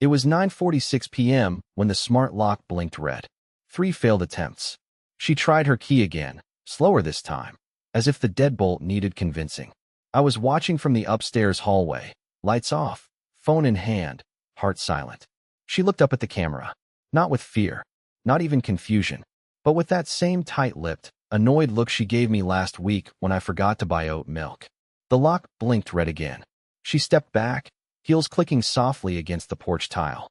It was 9:46 p.m. when the smart lock blinked red. 3 failed attempts. She tried her key again, slower this time, as if the deadbolt needed convincing. I was watching from the upstairs hallway, lights off, phone in hand, heart silent. She looked up at the camera, not with fear, not even confusion, but with that same tight-lipped, annoyed look she gave me last week when I forgot to buy oat milk. The lock blinked red again. She stepped back, heels clicking softly against the porch tile.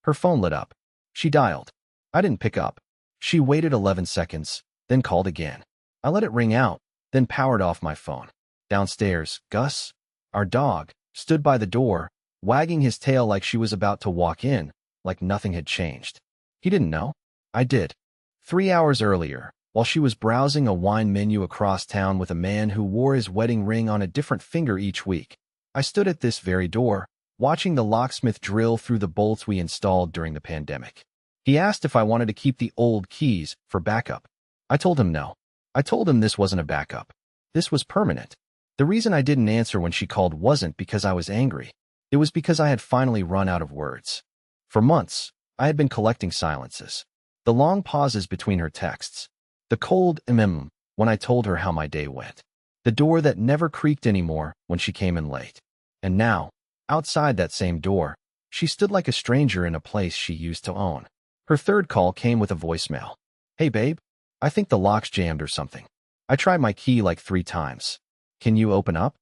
Her phone lit up. She dialed. I didn't pick up. She waited 11 seconds, then called again. I let it ring out, then powered off my phone. Downstairs, Gus, our dog, stood by the door, wagging his tail like she was about to walk in, like nothing had changed. He didn't know. I did. 3 hours earlier, while she was browsing a wine menu across town with a man who wore his wedding ring on a different finger each week, I stood at this very door, watching the locksmith drill through the bolts we installed during the pandemic. He asked if I wanted to keep the old keys for backup. I told him no. I told him this wasn't a backup. This was permanent. The reason I didn't answer when she called wasn't because I was angry. It was because I had finally run out of words. For months, I had been collecting silences. The long pauses between her texts. The cold when I told her how my day went. The door that never creaked anymore when she came in late. And now, outside that same door, she stood like a stranger in a place she used to own. Her third call came with a voicemail. Hey babe, I think the lock's jammed or something. I tried my key like 3 times. Can you open up?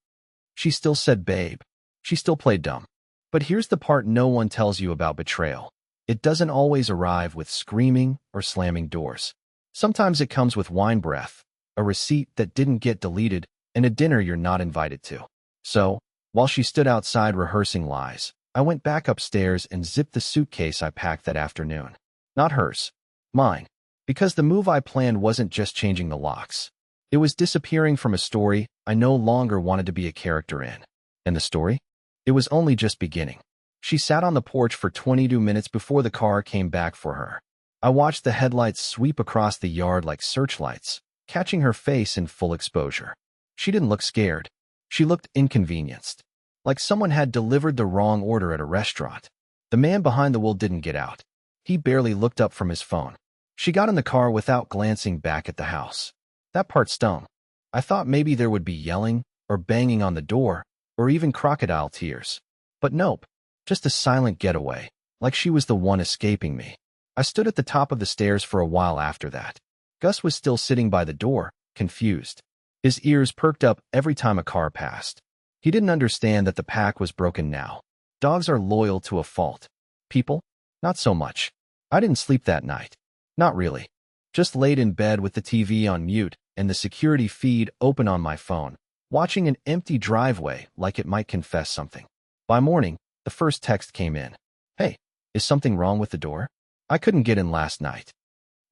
She still said babe. She still played dumb. But here's the part no one tells you about betrayal. It doesn't always arrive with screaming or slamming doors. Sometimes it comes with wine breath, a receipt that didn't get deleted, and a dinner you're not invited to. So, while she stood outside rehearsing lies, I went back upstairs and zipped the suitcase I packed that afternoon. Not hers. Mine. Because the move I planned wasn't just changing the locks. It was disappearing from a story I no longer wanted to be a character in. And the story? It was only just beginning. She sat on the porch for 22 minutes before the car came back for her. I watched the headlights sweep across the yard like searchlights, catching her face in full exposure. She didn't look scared. She looked inconvenienced, like someone had delivered the wrong order at a restaurant. The man behind the wheel didn't get out. He barely looked up from his phone. She got in the car without glancing back at the house. That part stung. I thought maybe there would be yelling, or banging on the door, or even crocodile tears. But nope, just a silent getaway, like she was the one escaping me. I stood at the top of the stairs for a while after that. Gus was still sitting by the door, confused. His ears perked up every time a car passed. He didn't understand that the pack was broken now. Dogs are loyal to a fault. People? Not so much. I didn't sleep that night. Not really. Just laid in bed with the TV on mute and the security feed open on my phone, watching an empty driveway like it might confess something. By morning, the first text came in. Hey, is something wrong with the door? I couldn't get in last night.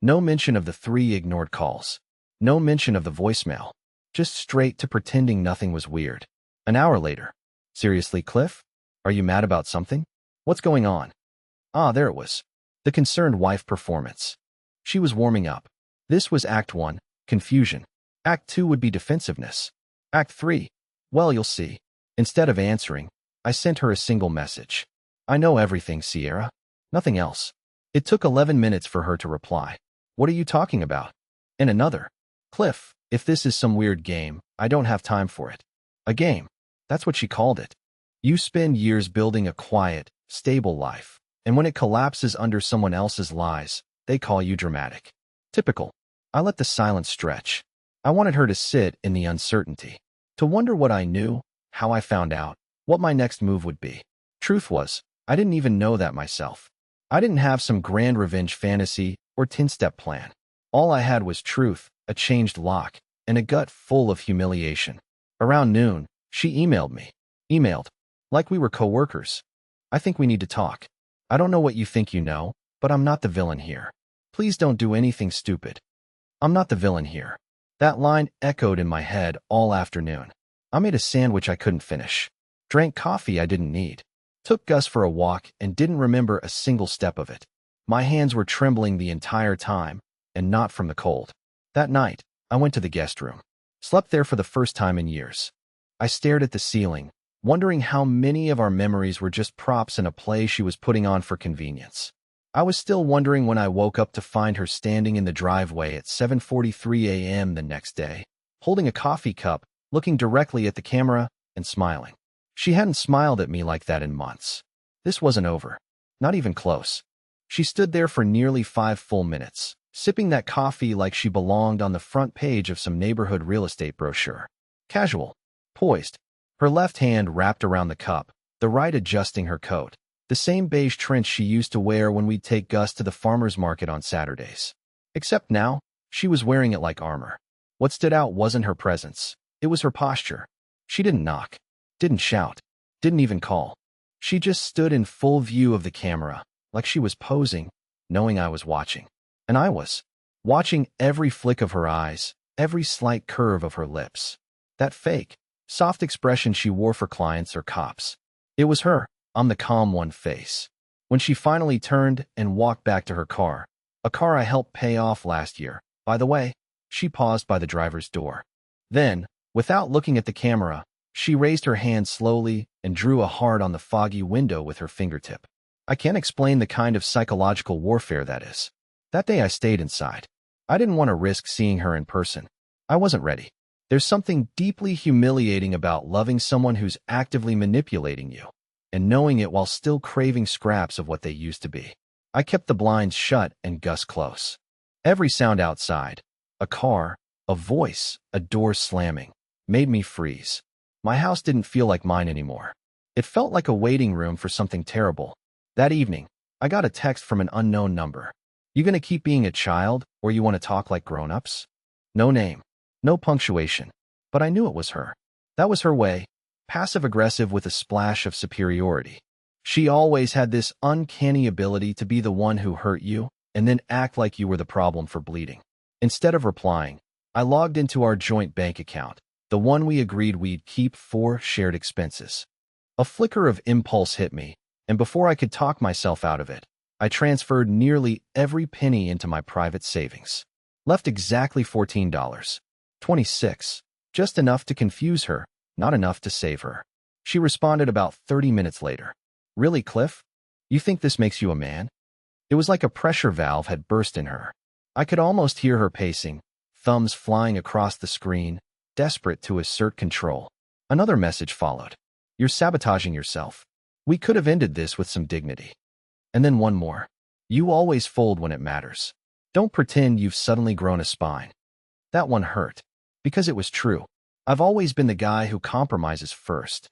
No mention of the 3 ignored calls. No mention of the voicemail. Just straight to pretending nothing was weird. An hour later. Seriously, Cliff? Are you mad about something? What's going on? Ah, there it was. The concerned wife performance. She was warming up. This was Act 1, confusion. Act 2 would be defensiveness. Act 3, well, you'll see. Instead of answering, I sent her a single message. I know everything, Sierra. Nothing else. It took 11 minutes for her to reply. What are you talking about? And another. Cliff, if this is some weird game, I don't have time for it. A game. That's what she called it. You spend years building a quiet, stable life, and when it collapses under someone else's lies, they call you dramatic. Typical. I let the silence stretch. I wanted her to sit in the uncertainty, to wonder what I knew, how I found out, what my next move would be. Truth was, I didn't even know that myself. I didn't have some grand revenge fantasy or 10-step plan. All I had was truth, a changed lock, and a gut full of humiliation. Around noon, she emailed me. Emailed. Like we were co-workers. I think we need to talk. I don't know what you think you know, but I'm not the villain here. Please don't do anything stupid. I'm not the villain here. That line echoed in my head all afternoon. I made a sandwich I couldn't finish. Drank coffee I didn't need. Took Gus for a walk and didn't remember a single step of it. My hands were trembling the entire time, and not from the cold. That night, I went to the guest room. Slept there for the first time in years. I stared at the ceiling, wondering how many of our memories were just props in a play she was putting on for convenience. I was still wondering when I woke up to find her standing in the driveway at 7:43 a.m. the next day, holding a coffee cup, looking directly at the camera, and smiling. She hadn't smiled at me like that in months. This wasn't over. Not even close. She stood there for nearly 5 full minutes, sipping that coffee like she belonged on the front page of some neighborhood real estate brochure. Casual. Poised. Her left hand wrapped around the cup, the right adjusting her coat. The same beige trench she used to wear when we'd take Gus to the farmer's market on Saturdays. Except now, she was wearing it like armor. What stood out wasn't her presence. It was her posture. She didn't knock. Didn't shout. Didn't even call. She just stood in full view of the camera, like she was posing, knowing I was watching. And I was. Watching every flick of her eyes, every slight curve of her lips. That fake, soft expression she wore for clients or cops. It was her. I'm the calm one face. When she finally turned and walked back to her car, a car I helped pay off last year, by the way, she paused by the driver's door. Then, without looking at the camera, she raised her hand slowly and drew a heart on the foggy window with her fingertip. I can't explain the kind of psychological warfare that is. That day I stayed inside. I didn't want to risk seeing her in person. I wasn't ready. There's something deeply humiliating about loving someone who's actively manipulating you, and knowing it while still craving scraps of what they used to be. I kept the blinds shut and Gus close. Every sound outside, a car, a voice, a door slamming, made me freeze. My house didn't feel like mine anymore. It felt like a waiting room for something terrible. That evening, I got a text from an unknown number. You gonna keep being a child, or you want to talk like grown-ups? No name, no punctuation, but I knew it was her. That was her way. Passive-aggressive with a splash of superiority. She always had this uncanny ability to be the one who hurt you and then act like you were the problem for bleeding. Instead of replying, I logged into our joint bank account, the one we agreed we'd keep for shared expenses. A flicker of impulse hit me, and before I could talk myself out of it, I transferred nearly every penny into my private savings. Left exactly $14.26, just enough to confuse her, not enough to save her. She responded about 30 minutes later. Really, Cliff? You think this makes you a man? It was like a pressure valve had burst in her. I could almost hear her pacing, thumbs flying across the screen, desperate to assert control. Another message followed. You're sabotaging yourself. We could have ended this with some dignity. And then one more. You always fold when it matters. Don't pretend you've suddenly grown a spine. That one hurt. Because it was true. I've always been the guy who compromises first.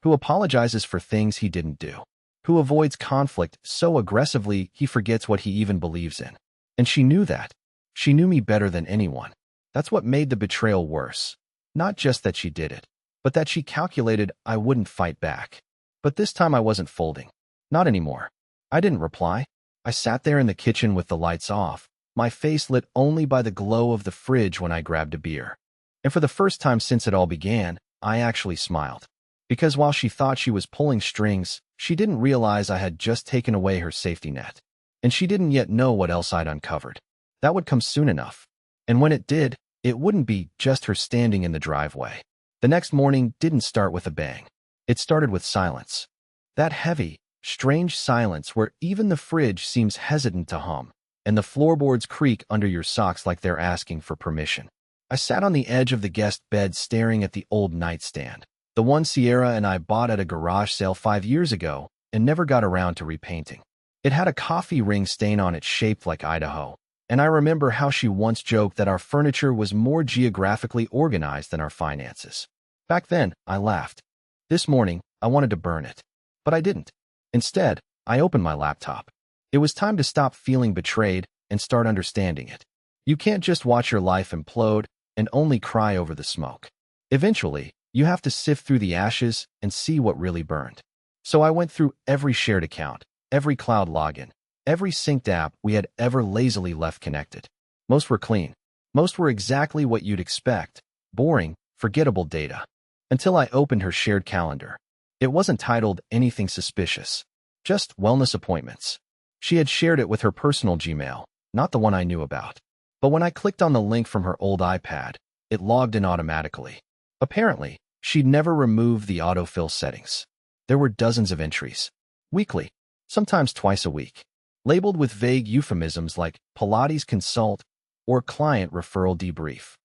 Who apologizes for things he didn't do. Who avoids conflict so aggressively he forgets what he even believes in. And she knew that. She knew me better than anyone. That's what made the betrayal worse. Not just that she did it, but that she calculated I wouldn't fight back. But this time I wasn't folding. Not anymore. I didn't reply. I sat there in the kitchen with the lights off, my face lit only by the glow of the fridge when I grabbed a beer. And for the first time since it all began, I actually smiled. Because while she thought she was pulling strings, she didn't realize I had just taken away her safety net. And she didn't yet know what else I'd uncovered. That would come soon enough. And when it did, it wouldn't be just her standing in the driveway. The next morning didn't start with a bang. It started with silence. That heavy, strange silence where even the fridge seems hesitant to hum, and the floorboards creak under your socks like they're asking for permission. I sat on the edge of the guest bed staring at the old nightstand, the one Sierra and I bought at a garage sale 5 years ago and never got around to repainting. It had a coffee ring stain on it shaped like Idaho, and I remember how she once joked that our furniture was more geographically organized than our finances. Back then, I laughed. This morning, I wanted to burn it. But I didn't. Instead, I opened my laptop. It was time to stop feeling betrayed and start understanding it. You can't just watch your life implode and only cry over the smoke. Eventually, you have to sift through the ashes and see what really burned. So I went through every shared account, every cloud login, every synced app we had ever lazily left connected. Most were clean. Most were exactly what you'd expect. Boring, forgettable data. Until I opened her shared calendar. It wasn't titled anything suspicious. Just wellness appointments. She had shared it with her personal Gmail, not the one I knew about. But when I clicked on the link from her old iPad, it logged in automatically. Apparently, She'd never removed the autofill settings. There were dozens of entries. Weekly, sometimes twice a week, labeled with vague euphemisms like Pilates consult or client referral debrief,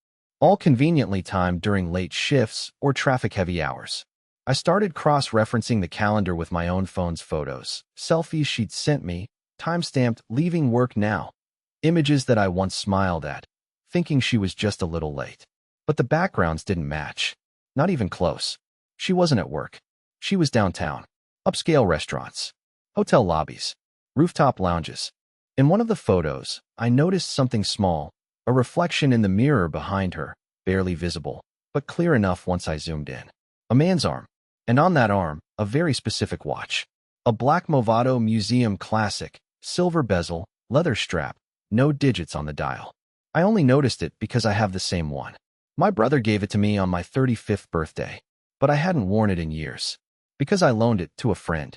all conveniently timed during late shifts or traffic-heavy hours. I started cross-referencing the calendar with my own phone's photos, selfies she'd sent me, time-stamped leaving work now, images that I once smiled at, thinking she was just a little late. But the backgrounds didn't match. Not even close. She wasn't at work. She was downtown. Upscale restaurants, hotel lobbies, rooftop lounges. In one of the photos, I noticed something small, a reflection in the mirror behind her, barely visible, but clear enough once I zoomed in. A man's arm. And on that arm, a very specific watch. A black Movado Museum classic, silver bezel, leather strap, no digits on the dial. I only noticed it because I have the same one. My brother gave it to me on my 35th birthday, but I hadn't worn it in years. Because I loaned it to a friend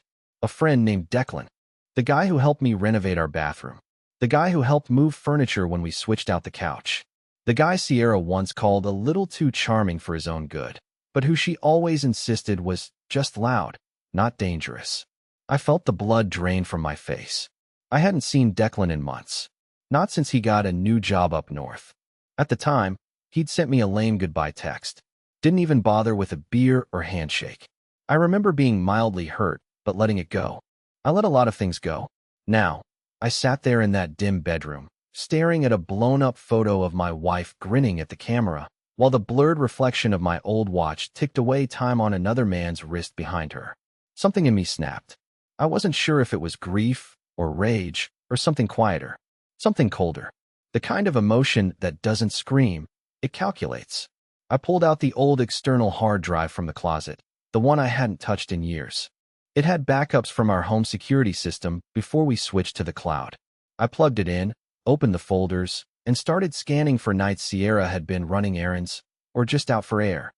named Declan, the guy who helped me renovate our bathroom, the guy who helped move furniture when we switched out the couch, the guy Sierra once called a little too charming for his own good, but who she always insisted was just loud, not dangerous. I felt the blood drain from my face. I hadn't seen Declan in months, not since he got a new job up north. At the time, he'd sent me a lame goodbye text, didn't even bother with a beer or handshake. I remember being mildly hurt, but letting it go. I let a lot of things go. Now, I sat there in that dim bedroom, staring at a blown-up photo of my wife grinning at the camera, while the blurred reflection of my old watch ticked away time on another man's wrist behind her. Something in me snapped. I wasn't sure if it was grief, or rage, or something quieter, something colder. The kind of emotion that doesn't scream, it calculates. I pulled out the old external hard drive from the closet, the one I hadn't touched in years. It had backups from our home security system before we switched to the cloud. I plugged it in, opened the folders, and started scanning for nights Sierra had been running errands or just out for air.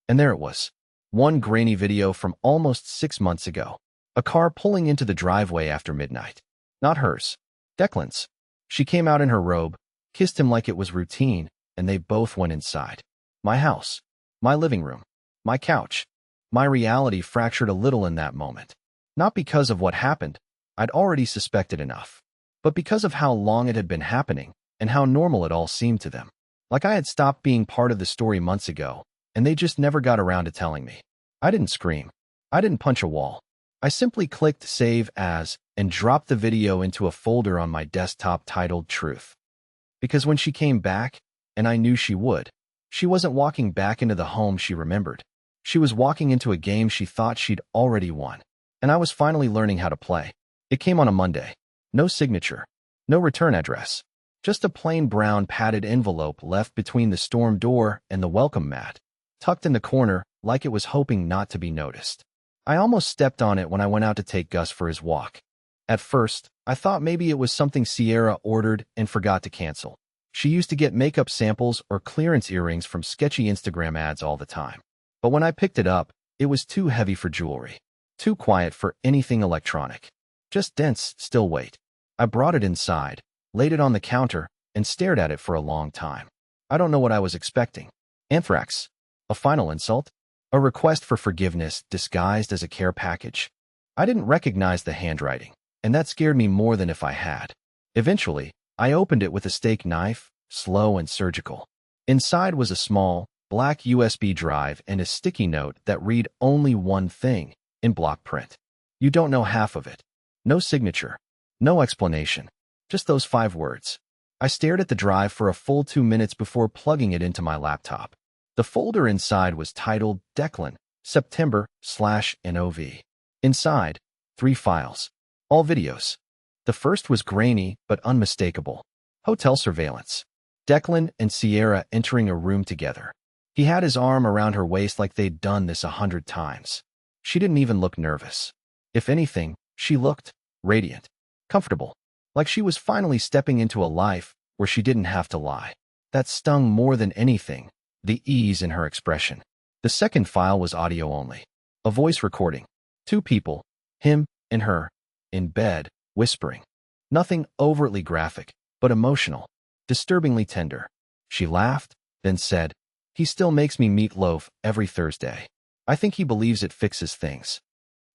And there it was. One grainy video from almost 6 months ago. A car pulling into the driveway after midnight. Not hers. Declan's. She came out in her robe, kissed him like it was routine, and they both went inside. My house. My living room. My couch. My reality fractured a little in that moment. Not because of what happened, I'd already suspected enough, but because of how long it had been happening and how normal it all seemed to them. Like I had stopped being part of the story months ago, and they just never got around to telling me. I didn't scream. I didn't punch a wall. I simply clicked Save As and dropped the video into a folder on my desktop titled Truth. Because when she came back, and I knew she would, she wasn't walking back into the home she remembered. She was walking into a game she thought she'd already won, and I was finally learning how to play. It came on a Monday. No signature. No return address. Just a plain brown padded envelope left between the storm door and the welcome mat, tucked in the corner like it was hoping not to be noticed. I almost stepped on it when I went out to take Gus for his walk. At first, I thought maybe it was something Sierra ordered and forgot to cancel. She used to get makeup samples or clearance earrings from sketchy Instagram ads all the time. But when I picked it up, it was too heavy for jewelry. Too quiet for anything electronic. Just dense, still weight. I brought it inside, laid it on the counter, and stared at it for a long time. I don't know what I was expecting. Anthrax? A final insult? A request for forgiveness disguised as a care package? I didn't recognize the handwriting, and that scared me more than if I had. Eventually, I opened it with a steak knife, slow and surgical. Inside was a small, black USB drive and a sticky note that read only one thing, in block print. You don't know half of it. No signature. No explanation. Just those 5 words. I stared at the drive for a full 2 minutes before plugging it into my laptop. The folder inside was titled Declan, September/NOV. Inside, 3 files. All videos. The first was grainy but unmistakable. Hotel surveillance. Declan and Sierra entering a room together. He had his arm around her waist like they'd done this 100 times. She didn't even look nervous. If anything, she looked radiant, comfortable, like she was finally stepping into a life where she didn't have to lie. That stung more than anything, the ease in her expression. The second file was audio only. A voice recording. 2 people, him and her, in bed, whispering. Nothing overtly graphic, but emotional, disturbingly tender. She laughed, then said, He still makes me meatloaf every Thursday. I think he believes it fixes things.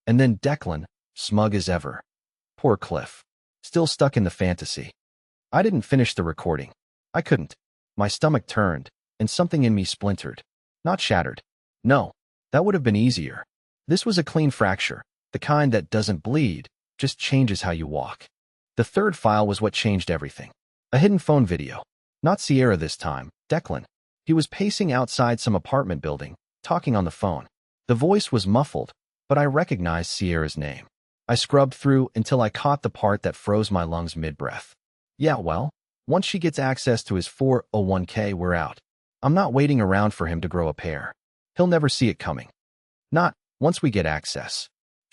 And then Declan, smug as ever. Poor Cliff. Still stuck in the fantasy. I didn't finish the recording. I couldn't. My stomach turned, and something in me splintered. Not shattered. No, that would have been easier. This was a clean fracture, the kind that doesn't bleed, just changes how you walk. The third file was what changed everything. A hidden phone video. Not Sierra this time, Declan. He was pacing outside some apartment building, talking on the phone. The voice was muffled, but I recognized Sierra's name. I scrubbed through until I caught the part that froze my lungs mid-breath. Yeah, well, once she gets access to his 401k, we're out. I'm not waiting around for him to grow a pair. He'll never see it coming. Not once we get access.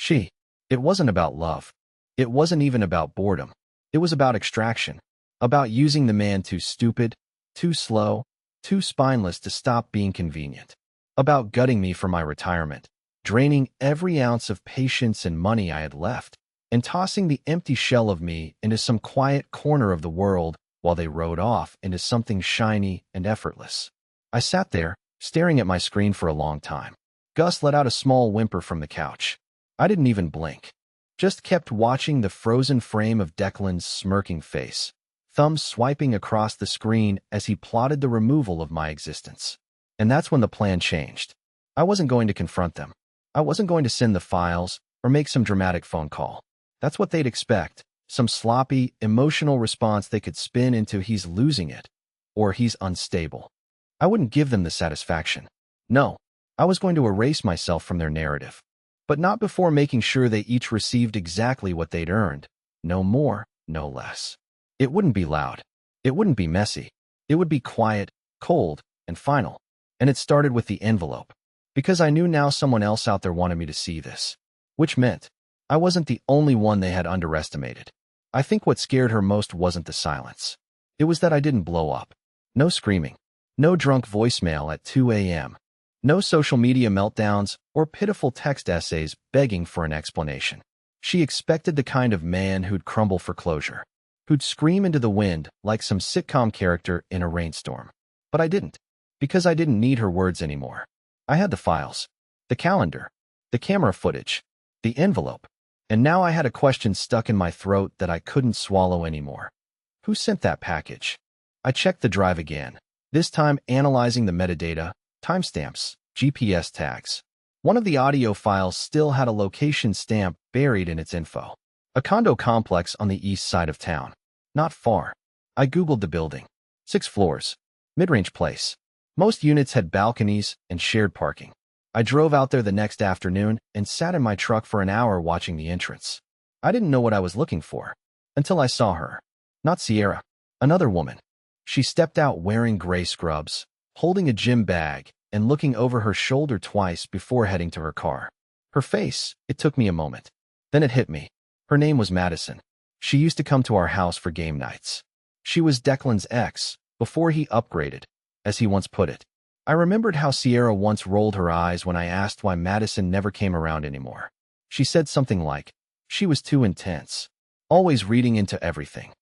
It wasn't about love. It wasn't even about boredom. It was about extraction. About using the man too stupid, too slow, too spineless to stop being convenient. About gutting me for my retirement, draining every ounce of patience and money I had left, and tossing the empty shell of me into some quiet corner of the world while they rode off into something shiny and effortless. I sat there, staring at my screen for a long time. Gus let out a small whimper from the couch. I didn't even blink. Just kept watching the frozen frame of Declan's smirking face, thumbs swiping across the screen as he plotted the removal of my existence. And that's when the plan changed. I wasn't going to confront them. I wasn't going to send the files or make some dramatic phone call. That's what they'd expect, some sloppy, emotional response they could spin into he's losing it, or he's unstable. I wouldn't give them the satisfaction. No, I was going to erase myself from their narrative. But not before making sure they each received exactly what they'd earned. No more, no less. It wouldn't be loud. It wouldn't be messy. It would be quiet, cold, and final. And it started with the envelope. Because I knew now someone else out there wanted me to see this. Which meant I wasn't the only one they had underestimated. I think what scared her most wasn't the silence. It was that I didn't blow up. No screaming. No drunk voicemail at 2 a.m. No social media meltdowns or pitiful text essays begging for an explanation. She expected the kind of man who'd crumble for closure, who'd scream into the wind like some sitcom character in a rainstorm. But I didn't, because I didn't need her words anymore. I had the files, the calendar, the camera footage, the envelope, and now I had a question stuck in my throat that I couldn't swallow anymore. Who sent that package? I checked the drive again, this time analyzing the metadata, timestamps, GPS tags. One of the audio files still had a location stamp buried in its info. A condo complex on the east side of town. Not far. I Googled the building. 6 floors. Mid-range place. Most units had balconies and shared parking. I drove out there the next afternoon and sat in my truck for an hour watching the entrance. I didn't know what I was looking for until I saw her. Not Sierra. Another woman. She stepped out wearing gray scrubs, holding a gym bag, and looking over her shoulder twice before heading to her car. Her face, it took me a moment. Then it hit me. Her name was Madison. She used to come to our house for game nights. She was Declan's ex, before he upgraded, as he once put it. I remembered how Sierra once rolled her eyes when I asked why Madison never came around anymore. She said something like, she was too intense, always reading into everything.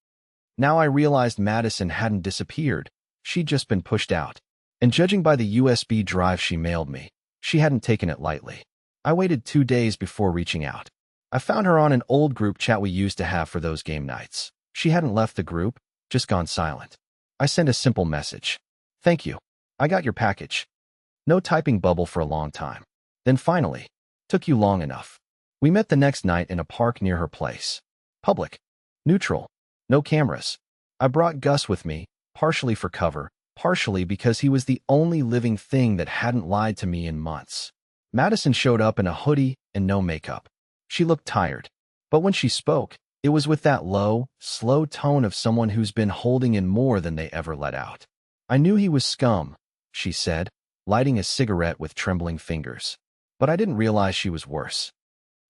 Now I realized Madison hadn't disappeared. She'd just been pushed out. And judging by the USB drive she mailed me, she hadn't taken it lightly. I waited 2 days before reaching out. I found her on an old group chat we used to have for those game nights. She hadn't left the group, just gone silent. I sent a simple message. Thank you. I got your package. No typing bubble for a long time. Then finally, took you long enough. We met the next night in a park near her place. Public. Neutral. No cameras. I brought Gus with me, partially for cover, partially because he was the only living thing that hadn't lied to me in months. Madison showed up in a hoodie and no makeup. She looked tired. But when she spoke, it was with that low, slow tone of someone who's been holding in more than they ever let out. I knew he was scum, she said, lighting a cigarette with trembling fingers. But I didn't realize she was worse.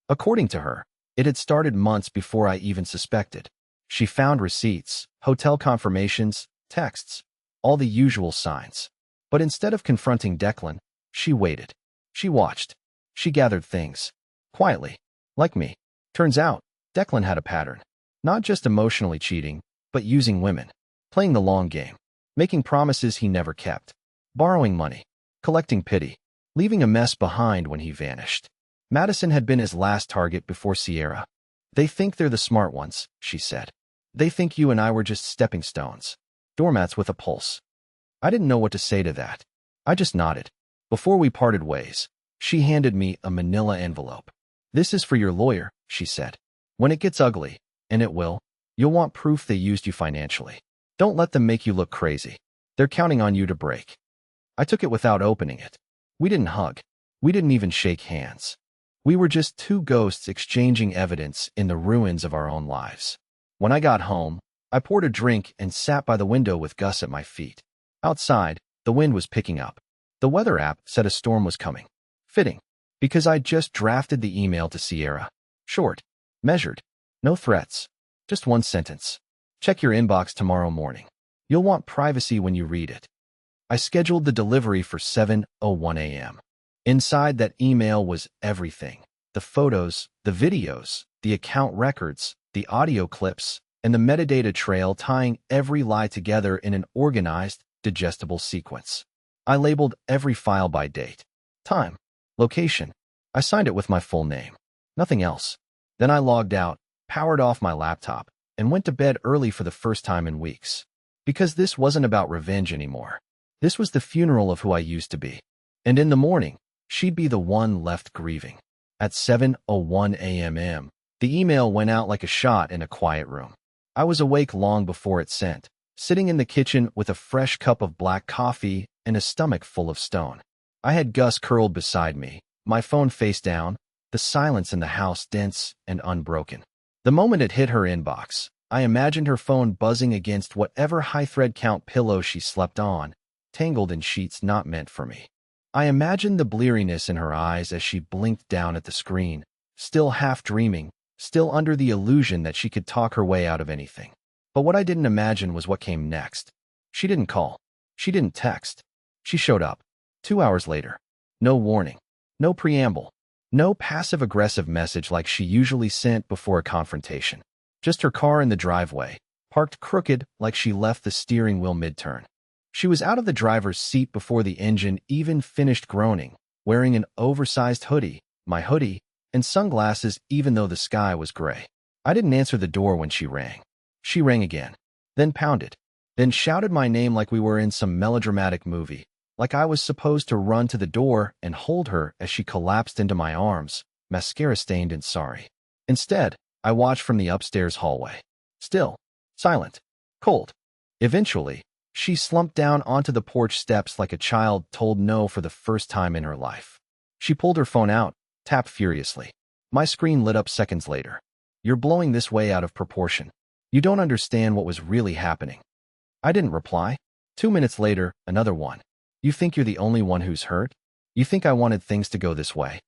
According to her, it had started months before I even suspected. She found receipts, hotel confirmations, texts, all the usual signs. But instead of confronting Declan, she waited. She watched. She gathered things. Quietly. Like me. Turns out, Declan had a pattern. Not just emotionally cheating, but using women. Playing the long game. Making promises he never kept. Borrowing money. collecting pity, leaving a mess behind when he vanished. Madison had been his last target before Sierra. They think they're the smart ones, she said. They think you and I were just stepping stones. Doormats with a pulse. I didn't know what to say to that. I just nodded. Before we parted ways, she handed me a manila envelope. This is for your lawyer, she said. When it gets ugly, and it will, you'll want proof they used you financially. Don't let them make you look crazy. They're counting on you to break. I took it without opening it. We didn't hug. We didn't even shake hands. We were just two ghosts exchanging evidence in the ruins of our own lives. When I got home, I poured a drink and sat by the window with Gus at my feet. Outside, the wind was picking up. The weather app said a storm was coming. Fitting, because I'd just drafted the email to Sierra. Short, measured, no threats, just one sentence. Check your inbox tomorrow morning. You'll want privacy when you read it. I scheduled the delivery for 7:01 a.m. Inside that email was everything. The photos, the videos, the account records, the audio clips, and the metadata trail tying every lie together in an organized, digestible sequence. I labeled every file by date, time, location. I signed it with my full name. Nothing else. Then I logged out, powered off my laptop, and went to bed early for the first time in weeks. Because this wasn't about revenge anymore. This was the funeral of who I used to be. And in the morning, she'd be the one left grieving. At 7:01 a.m., the email went out like a shot in a quiet room. I was awake long before it sent, sitting in the kitchen with a fresh cup of black coffee and a stomach full of stone. I had Gus curled beside me, my phone face down, the silence in the house dense and unbroken. The moment it hit her inbox, I imagined her phone buzzing against whatever high-thread count pillow she slept on, tangled in sheets not meant for me. I imagined the bleariness in her eyes as she blinked down at the screen, still half dreaming, still under the illusion that she could talk her way out of anything. But what I didn't imagine was what came next. She didn't call. She didn't text. She showed up. 2 hours later. No warning. No preamble. No passive-aggressive message like she usually sent before a confrontation. Just her car in the driveway, parked crooked like she left the steering wheel mid-turn. She was out of the driver's seat before the engine even finished groaning, wearing an oversized hoodie, my hoodie, and sunglasses even though the sky was gray. I didn't answer the door when she rang. She rang again, then pounded, then shouted my name like we were in some melodramatic movie, like I was supposed to run to the door and hold her as she collapsed into my arms, mascara-stained and sorry. Instead, I watched from the upstairs hallway. Still, silent, cold. Eventually, she slumped down onto the porch steps like a child told no for the first time in her life. She pulled her phone out, tapped furiously. My screen lit up seconds later. You're blowing this way out of proportion. You don't understand what was really happening. I didn't reply. 2 minutes later, another one. You think you're the only one who's hurt? You think I wanted things to go this way?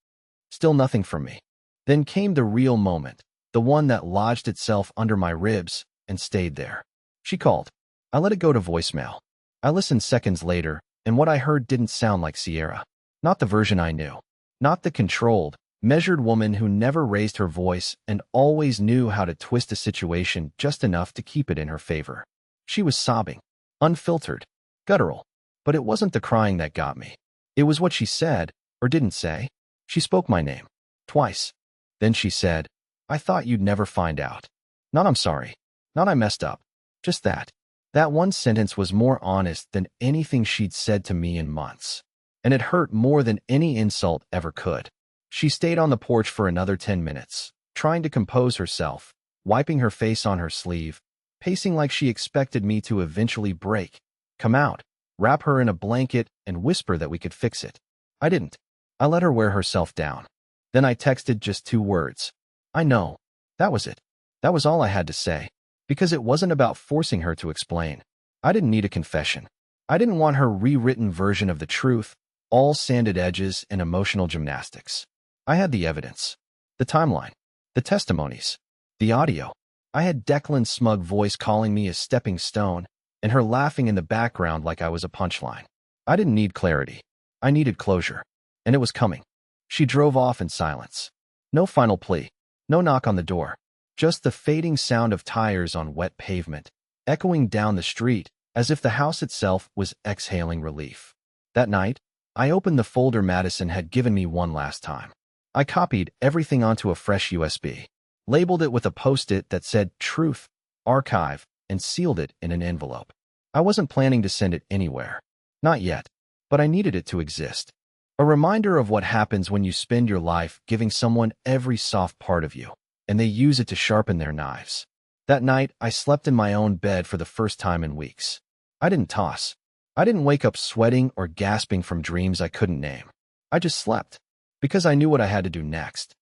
Still nothing from me. Then came the real moment, the one that lodged itself under my ribs and stayed there. She called. I let it go to voicemail. I listened seconds later, and what I heard didn't sound like Sierra. Not the version I knew. Not the controlled, measured woman who never raised her voice and always knew how to twist a situation just enough to keep it in her favor. She was sobbing, unfiltered, guttural. But it wasn't the crying that got me. It was what she said, or didn't say. She spoke my name. Twice. Then she said, I thought you'd never find out. Not I'm sorry. Not I messed up. Just that. That one sentence was more honest than anything she'd said to me in months. And it hurt more than any insult ever could. She stayed on the porch for another 10 minutes, trying to compose herself, wiping her face on her sleeve, pacing like she expected me to eventually break, come out, wrap her in a blanket, and whisper that we could fix it. I didn't. I let her wear herself down. Then I texted just 2 words. I know. That was it. That was all I had to say. Because it wasn't about forcing her to explain. I didn't need a confession. I didn't want her rewritten version of the truth, all sanded edges and emotional gymnastics. I had the evidence. The timeline. The testimonies. The audio. I had Declan's smug voice calling me a stepping stone, and her laughing in the background like I was a punchline. I didn't need clarity. I needed closure. And it was coming. She drove off in silence. No final plea. No knock on the door. Just the fading sound of tires on wet pavement, echoing down the street as if the house itself was exhaling relief. That night, I opened the folder Madison had given me one last time. I copied everything onto a fresh USB, labeled it with a post-it that said Truth, Archive, and sealed it in an envelope. I wasn't planning to send it anywhere. Not yet, but I needed it to exist. A reminder of what happens when you spend your life giving someone every soft part of you, and they use it to sharpen their knives. That night, I slept in my own bed for the first time in weeks. I didn't toss. I didn't wake up sweating or gasping from dreams I couldn't name. I just slept, because I knew what I had to do next.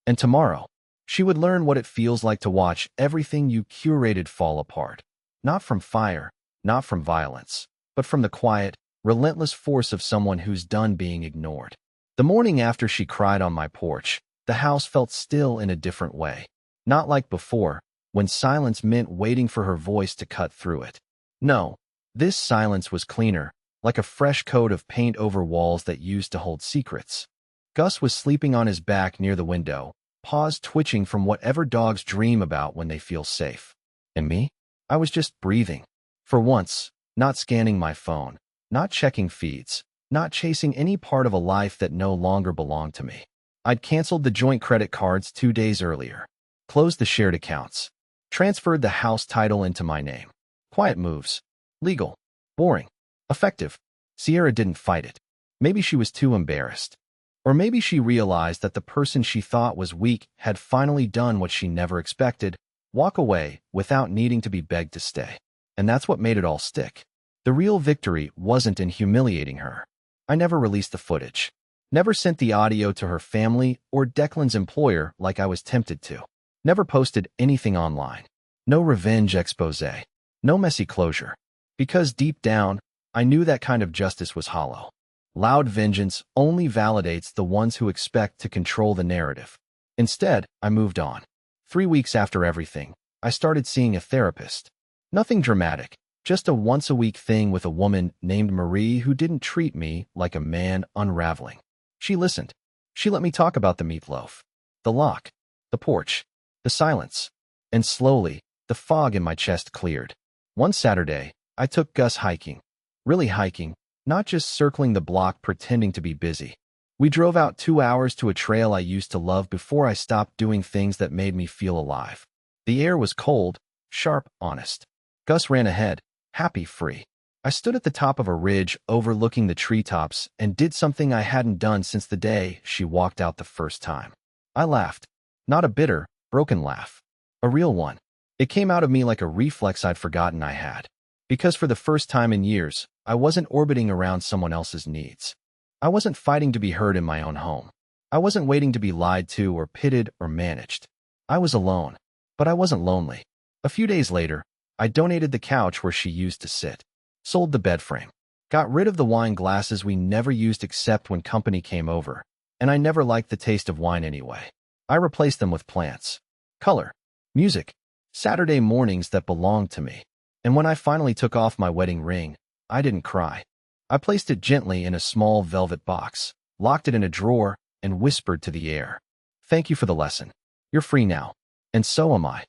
And tomorrow, she would learn what it feels like to watch everything you curated fall apart. Not from fire, not from violence, but from the quiet, relentless force of someone who's done being ignored. The morning after she cried on my porch, the house felt still in a different way. Not like before, when silence meant waiting for her voice to cut through it. No, this silence was cleaner, like a fresh coat of paint over walls that used to hold secrets. Gus was sleeping on his back near the window, paws twitching from whatever dogs dream about when they feel safe. And me? I was just breathing. For once, not scanning my phone, not checking feeds, not chasing any part of a life that no longer belonged to me. I'd canceled the joint credit cards 2 days earlier, closed the shared accounts, transferred the house title into my name. Quiet moves. Legal. Boring. Effective. Sierra didn't fight it. Maybe she was too embarrassed. Or maybe she realized that the person she thought was weak had finally done what she never expected, walk away without needing to be begged to stay. And that's what made it all stick. The real victory wasn't in humiliating her. I never released the footage. Never sent the audio to her family or Declan's employer like I was tempted to. Never posted anything online. No revenge expose. No messy closure. Because deep down, I knew that kind of justice was hollow. Loud vengeance only validates the ones who expect to control the narrative. Instead, I moved on. 3 weeks after everything, I started seeing a therapist. Nothing dramatic, just a once-a-week thing with a woman named Marie who didn't treat me like a man unraveling. She listened. She let me talk about the meatloaf, the lock, the porch, the silence. And slowly, the fog in my chest cleared. One Saturday, I took Gus hiking. Really hiking, not just circling the block pretending to be busy. We drove out 2 hours to a trail I used to love before I stopped doing things that made me feel alive. The air was cold, sharp, honest. Gus ran ahead, happy, free. I stood at the top of a ridge overlooking the treetops and did something I hadn't done since the day she walked out the first time. I laughed. Not a bitter, broken laugh. A real one. It came out of me like a reflex I'd forgotten I had. Because for the first time in years, I wasn't orbiting around someone else's needs. I wasn't fighting to be heard in my own home. I wasn't waiting to be lied to or pitted or managed. I was alone, but I wasn't lonely. A few days later, I donated the couch where she used to sit, sold the bed frame, got rid of the wine glasses we never used except when company came over, and I never liked the taste of wine anyway. I replaced them with plants, color, music, Saturday mornings that belonged to me. And when I finally took off my wedding ring, I didn't cry. I placed it gently in a small velvet box, locked it in a drawer, and whispered to the air, "Thank you for the lesson. You're free now. And so am I."